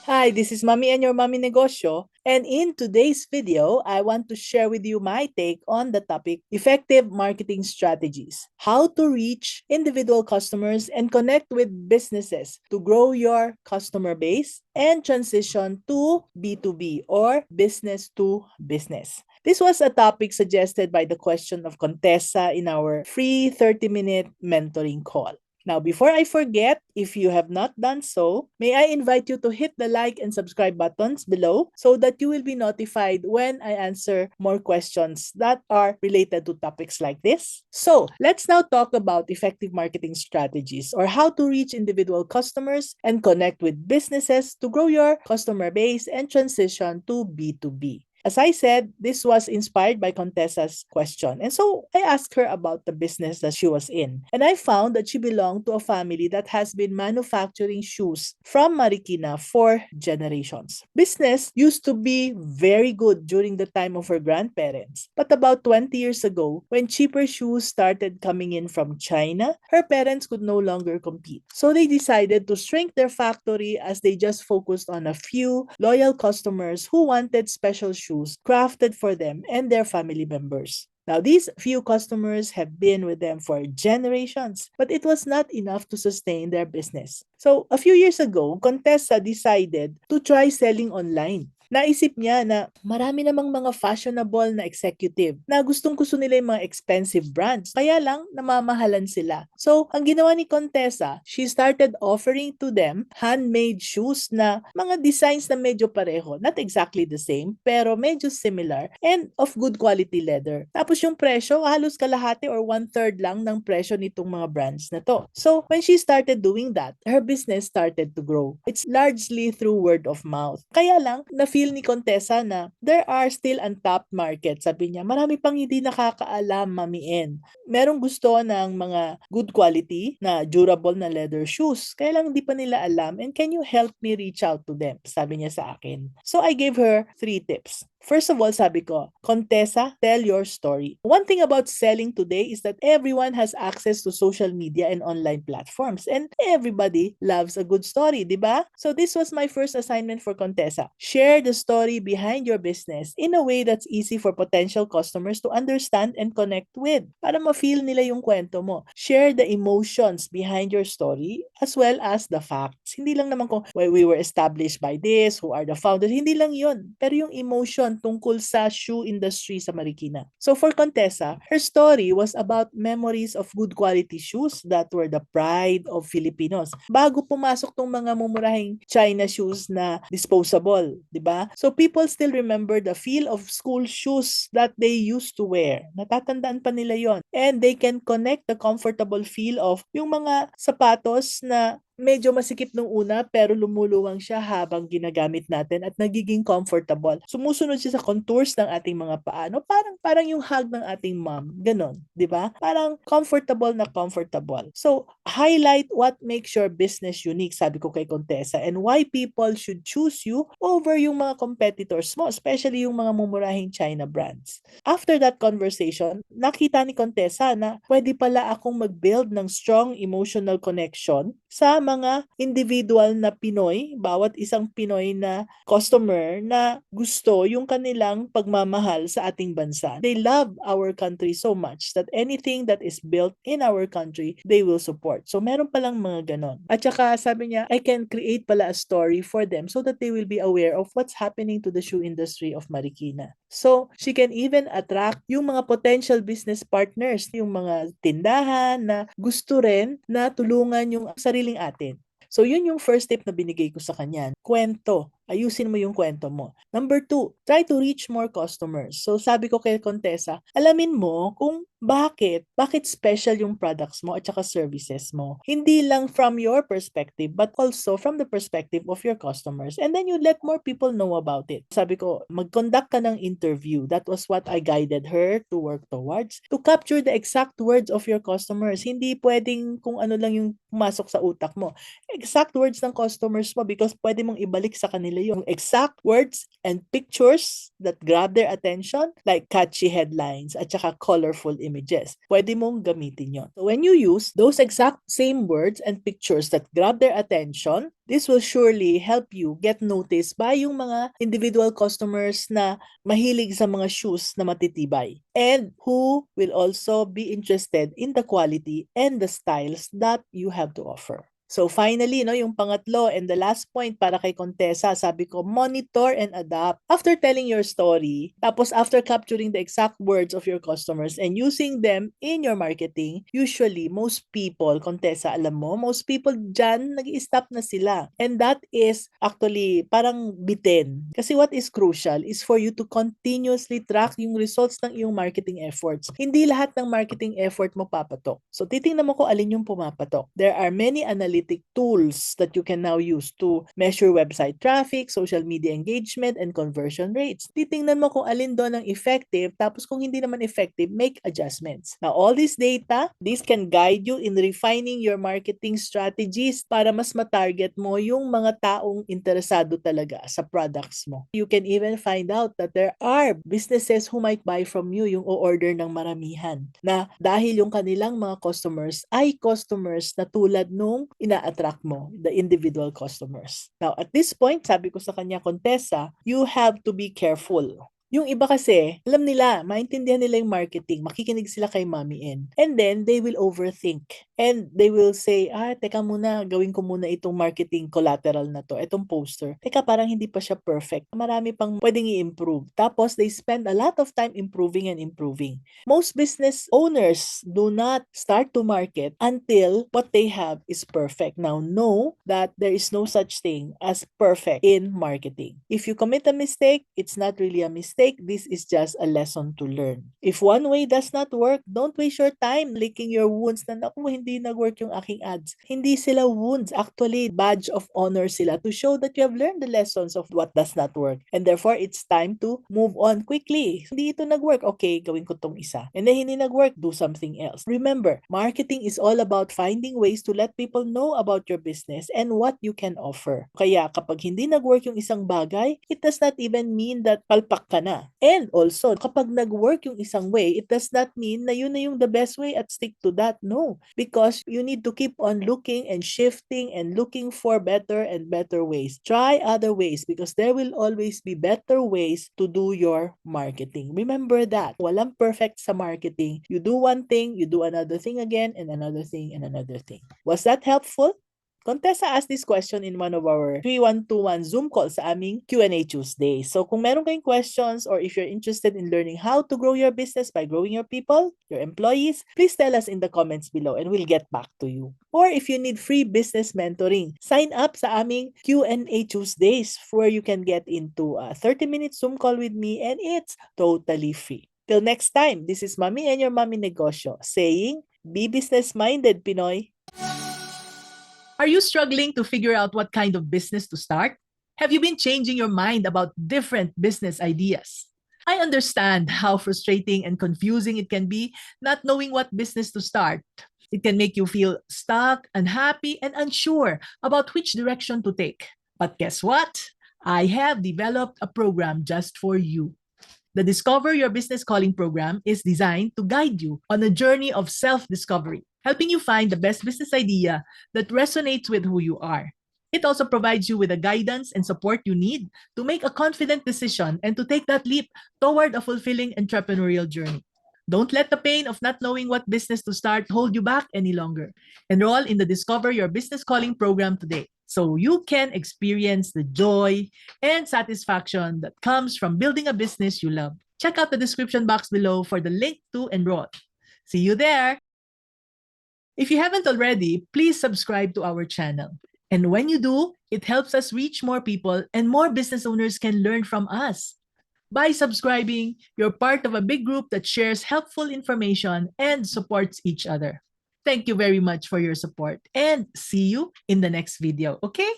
Hi, this is Mommy and your Mommy Negosyo. And in today's video, I want to share with you my take on the topic effective marketing strategies. How to reach individual customers and connect with businesses to grow your customer base and transition to B2B or business to business. This was a topic suggested by the question of Contessa in our free 30-minute mentoring call. Now, before I forget, if you have not done so, may I invite you to hit the like and subscribe buttons below so that you will be notified when I answer more questions that are related to topics like this. So, let's now talk about effective marketing strategies or how to reach individual customers and connect with businesses to grow your customer base and transition to B2B. As I said, this was inspired by Contessa's question. And so I asked her about the business that she was in. And I found that she belonged to a family that has been manufacturing shoes from Marikina for generations. Business used to be very good during the time of her grandparents. But about 20 years ago, when cheaper shoes started coming in from China, her parents could no longer compete. So they decided to shrink their factory as they just focused on a few loyal customers who wanted special shoes crafted for them and their family members. Now, these few customers have been with them for generations, but it was not enough to sustain their business. So, a few years ago, Contessa decided to try selling online. Naisip niya na marami namang mga fashionable na executive na gustong-gusto nila yung mga expensive brands. Kaya lang, namamahalan sila. So, ang ginawa ni Contessa, she started offering to them handmade shoes na mga designs na medyo pareho. Not exactly the same, pero medyo similar and of good quality leather. Tapos yung presyo, halos kalahati or 1/3 lang ng presyo nitong mga brands na to. So, when she started doing that, her business started to grow. It's largely through word of mouth. Kaya lang, na-feel ni Contessa na there are still untapped markets. Sabi niya, marami pang hindi nakakaalam, mamiin. Merong gusto ng mga good quality na durable na leather shoes. Kaya lang hindi pa nila alam and can you help me reach out to them? Sabi niya sa akin. So I gave her 3 tips. First of all, sabi ko, Contessa, tell your story. One thing about selling today is that everyone has access to social media and online platforms and everybody loves a good story, di ba? So this was my first assignment for Contessa. Share the story behind your business in a way that's easy for potential customers to understand and connect with para ma-feel nila yung kwento mo. Share the emotions behind your story as well as the facts. Hindi lang naman kung well, we were established by this, who are the founders, hindi lang yun. Pero yung emotion tungkol sa shoe industry sa Marikina. So for Contessa, her story was about memories of good quality shoes that were the pride of Filipinos. Bago pumasok tong mga mumurahing China shoes na disposable, di ba? So people still remember the feel of school shoes that they used to wear. Natatandaan pa nila yon. And they can connect the comfortable feel of yung mga sapatos na medyo masikip nung una pero lumuluwang siya habang ginagamit natin at nagiging comfortable. Sumusunod siya sa contours ng ating mga paa. No? Parang yung hug ng ating mom. Ganon, di ba? Parang comfortable na comfortable. So, highlight what makes your business unique, sabi ko kay Contessa, and why people should choose you over yung mga competitors mo, especially yung mga mumurahing China brands. After that conversation, nakita ni Contessa na pwede pala akong mag-build ng strong emotional connection sa mga individual na Pinoy, bawat isang Pinoy na customer na gusto yung kanilang pagmamahal sa ating bansa. They love our country so much that anything that is built in our country, they will support. So meron palang mga ganon. At saka sabi niya, I can create pala a story for them so that they will be aware of what's happening to the shoe industry of Marikina. So she can even attract yung mga potential business partners, yung mga tindahan na gusto rin na tulungan yung sariling atin. So, yun yung first tip na binigay ko sa kanya. Kwento. Ayusin mo yung kwento mo. Number 2, try to reach more customers. So, sabi ko kay Contessa, alamin mo kung bakit special yung products mo at saka services mo. Hindi lang from your perspective, but also from the perspective of your customers. And then you let more people know about it. Sabi ko, mag-conduct ka ng interview. That was what I guided her to work towards. To capture the exact words of your customers. Hindi pwedeng kung ano lang yung pumasok sa utak mo. Exact words ng customers mo because pwede mong ibalik sa kanila yung exact words and pictures that grab their attention like catchy headlines at saka colorful images. Pwede mong gamitin yon. So when you use those exact same words and pictures that grab their attention, this will surely help you get noticed by yung mga individual customers na mahilig sa mga shoes na matitibay and who will also be interested in the quality and the styles that you have to offer. So finally, no, yung pangatlo and the last point para kay Contessa, sabi ko, monitor and adapt. After telling your story, tapos after capturing the exact words of your customers and using them in your marketing, usually most people, Contessa, alam mo, most people dyan, nag-i-stop na sila. And that is actually parang bitin. Kasi what is crucial is for you to continuously track yung results ng iyong marketing efforts. Hindi lahat ng marketing effort mo papatok. So titingnan mo kung alin yung pumapatok. There are many analytic tools that you can now use to measure website traffic, social media engagement, and conversion rates. Titingnan mo kung alin doon ang effective, tapos kung hindi naman effective, make adjustments. Now, all this data, this can guide you in refining your marketing strategies para mas matarget mo yung mga taong interesado talaga sa products mo. You can even find out that there are businesses who might buy from you yung o-order ng maramihan na dahil yung kanilang mga customers ay customers na tulad nung ina-attract mo, the individual customers. Now, at this point, sabi ko sa kanya, Contessa, you have to be careful. Yung iba kasi, alam nila, maintindihan nila yung marketing, makikinig sila kay Mommy N. And then, they will overthink. And they will say, teka muna, gawin ko muna itong marketing collateral na to, itong poster. Teka, parang hindi pa siya perfect. Marami pang pwedeng i-improve. Tapos, they spend a lot of time improving and improving. Most business owners do not start to market until what they have is perfect. Now, know that there is no such thing as perfect in marketing. If you commit a mistake, it's not really a mistake. This is just a lesson to learn. If one way does not work, don't waste your time licking your wounds na naku, hindi nag-work yung aking ads. Hindi sila wounds. Actually, badge of honor sila to show that you have learned the lessons of what does not work. And therefore, it's time to move on quickly. Hindi ito nag-work. Okay, gawin ko tong isa. And then hindi nag-work, do something else. Remember, marketing is all about finding ways to let people know about your business and what you can offer. Kaya kapag hindi nag-work yung isang bagay, it does not even mean that palpak ka na. And also, kapag nag-work yung isang way, it does not mean na yun na yung the best way at stick to that. No. Because you need to keep on looking and shifting and looking for better and better ways. Try other ways because there will always be better ways to do your marketing. Remember that. Walang perfect sa marketing. You do one thing, you do another thing again, and another thing, and another thing. Was that helpful? Contessa asked this question in one of our 3121 Zoom calls sa aming Q&A Tuesday. So kung meron kayong questions or if you're interested in learning how to grow your business by growing your people, your employees, please tell us in the comments below and we'll get back to you. Or if you need free business mentoring, sign up sa aming Q&A Tuesdays where you can get into a 30-minute Zoom call with me and it's totally free. Till next time, this is Mommy and your Mommy Negosyo saying, be business-minded, Pinoy. Are you struggling to figure out what kind of business to start? Have you been changing your mind about different business ideas? I understand how frustrating and confusing it can be not knowing what business to start. It can make you feel stuck, unhappy, and unsure about which direction to take. But guess what? I have developed a program just for you. The Discover Your Business Calling program is designed to guide you on a journey of self-discovery, helping you find the best business idea that resonates with who you are. It also provides you with the guidance and support you need to make a confident decision and to take that leap toward a fulfilling entrepreneurial journey. Don't let the pain of not knowing what business to start hold you back any longer. Enroll in the Discover Your Business Calling program today so you can experience the joy and satisfaction that comes from building a business you love. Check out the description box below for the link to enroll. See you there! If you haven't already, please subscribe to our channel. And when you do, it helps us reach more people and more business owners can learn from us. By subscribing, you're part of a big group that shares helpful information and supports each other. Thank you very much for your support and see you in the next video, okay?